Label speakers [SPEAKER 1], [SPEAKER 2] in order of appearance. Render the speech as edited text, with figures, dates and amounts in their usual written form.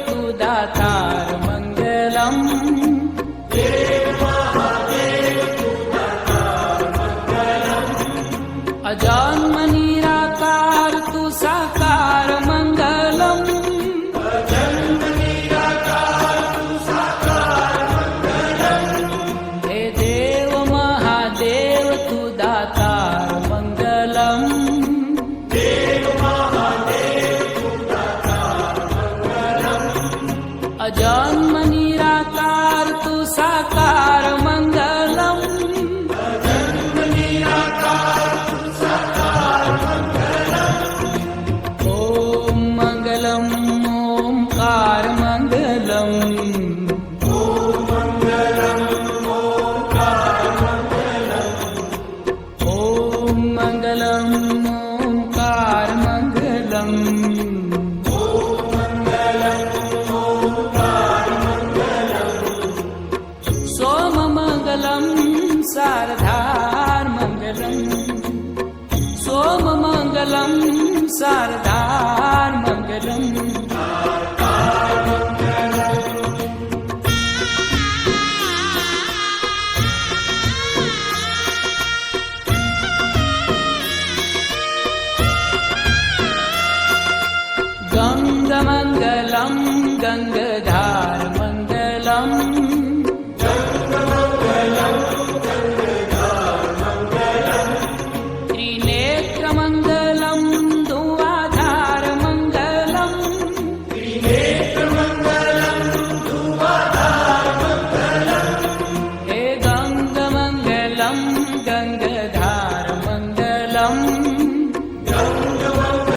[SPEAKER 1] तू दातार मंगलम अजन्म निराकार तू साकार मंगलम हे देव महादेव तू दातार मंगलम अजन्म निराकार तू साकार मंगलम ओम मंगलम ओंकार मंगलम ओम मंगलम ओंकार मंगलम सोम मंगलम शारदार मंगलम सोम मंगलम शारदार मंगलम गंग मंगलम गंगधार मंगलम